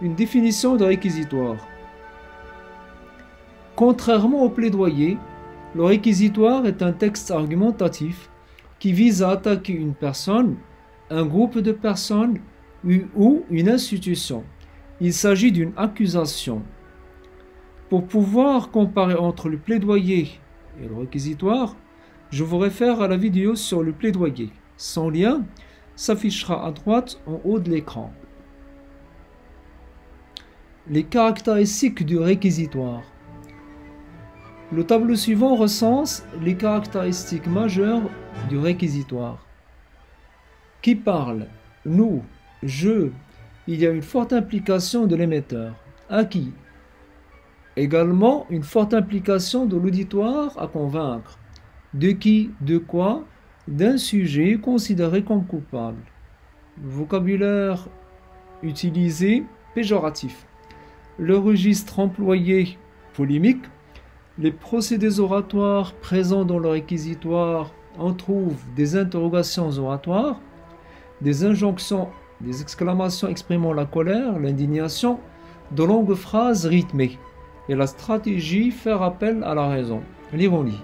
Une définition de réquisitoire. Contrairement au plaidoyer, le réquisitoire est un texte argumentatif qui vise à attaquer une personne, un groupe de personnes ou une institution. Il s'agit d'une accusation. Pour pouvoir comparer entre le plaidoyer et le réquisitoire, je vous réfère à la vidéo sur le plaidoyer. Son lien s'affichera à droite en haut de l'écran. Les caractéristiques du réquisitoire. Le tableau suivant recense les caractéristiques majeures du réquisitoire. Qui parle? Nous, je. Il y a une forte implication de l'émetteur. À qui? Également une forte implication de l'auditoire à convaincre. De qui? De quoi? D'un sujet considéré comme coupable. Le vocabulaire utilisé, péjoratif. Le registre employé, polémique. Les procédés oratoires présents dans le réquisitoire en trouvent des interrogations oratoires, des injonctions, des exclamations exprimant la colère, l'indignation, de longues phrases rythmées, et la stratégie faire appel à la raison, l'ironie.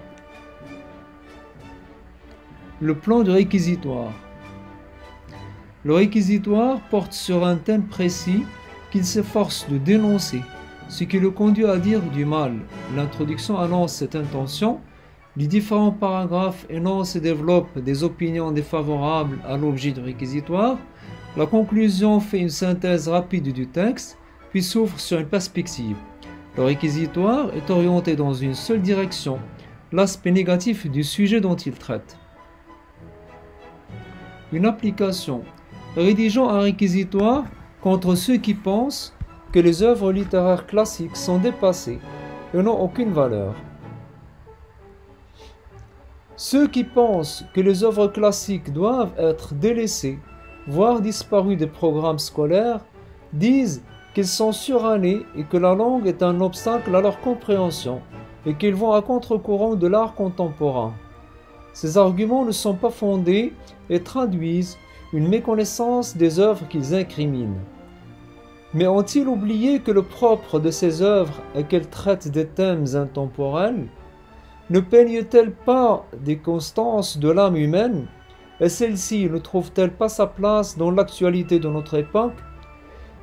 Le plan du réquisitoire. Le réquisitoire porte sur un thème précis qu'il s'efforce de dénoncer, ce qui le conduit à dire du mal. L'introduction annonce cette intention, les différents paragraphes énoncent et développent des opinions défavorables à l'objet du réquisitoire, la conclusion fait une synthèse rapide du texte, puis s'ouvre sur une perspective. Le réquisitoire est orienté dans une seule direction, l'aspect négatif du sujet dont il traite. Une application. Rédigeons un réquisitoire contre ceux qui pensent que les œuvres littéraires classiques sont dépassées et n'ont aucune valeur. Ceux qui pensent que les œuvres classiques doivent être délaissées, voire disparues des programmes scolaires, disent qu'ils sont surannés et que la langue est un obstacle à leur compréhension et qu'ils vont à contre-courant de l'art contemporain. Ces arguments ne sont pas fondés et traduisent une méconnaissance des œuvres qu'ils incriminent. Mais ont-ils oublié que le propre de ces œuvres est qu'elles traitent des thèmes intemporels? Ne peignent-elles pas des constances de l'âme humaine? Et celle-ci ne trouve-t-elle pas sa place dans l'actualité de notre époque?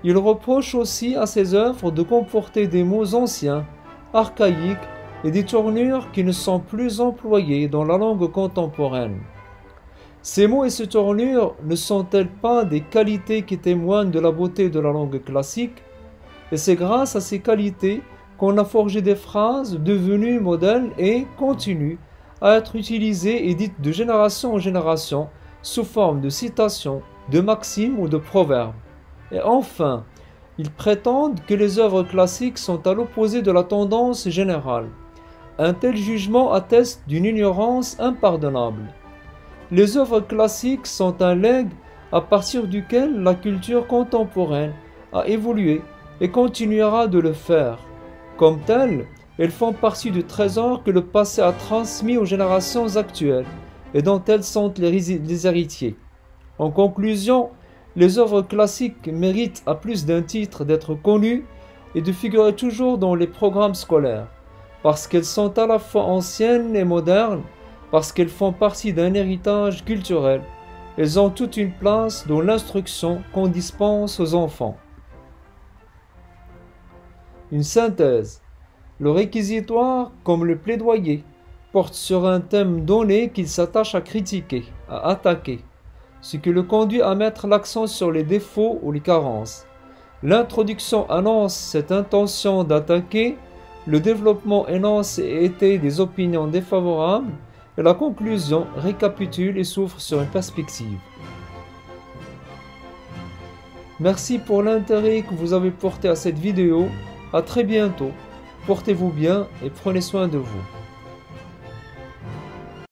Il reproche aussi à ces œuvres de comporter des mots anciens, archaïques et des tournures qui ne sont plus employées dans la langue contemporaine. Ces mots et ces tournures ne sont-elles pas des qualités qui témoignent de la beauté de la langue classique? Et c'est grâce à ces qualités qu'on a forgé des phrases devenues modèles et continuent à être utilisées et dites de génération en génération sous forme de citations, de maximes ou de proverbes. Et enfin, ils prétendent que les œuvres classiques sont à l'opposé de la tendance générale. Un tel jugement atteste d'une ignorance impardonnable. Les œuvres classiques sont un legs à partir duquel la culture contemporaine a évolué et continuera de le faire. Comme telles, elles font partie du trésor que le passé a transmis aux générations actuelles et dont elles sont les héritiers. En conclusion, les œuvres classiques méritent à plus d'un titre d'être connues et de figurer toujours dans les programmes scolaires, parce qu'elles sont à la fois anciennes et modernes, parce qu'elles font partie d'un héritage culturel. Elles ont toute une place dans l'instruction qu'on dispense aux enfants. Une synthèse. Le réquisitoire, comme le plaidoyer, porte sur un thème donné qu'il s'attache à critiquer, à attaquer, ce qui le conduit à mettre l'accent sur les défauts ou les carences. L'introduction annonce cette intention d'attaquer, le développement énonce et étaye des opinions défavorables, et la conclusion récapitule et s'ouvre sur une perspective. Merci pour l'intérêt que vous avez porté à cette vidéo. À très bientôt. Portez-vous bien et prenez soin de vous.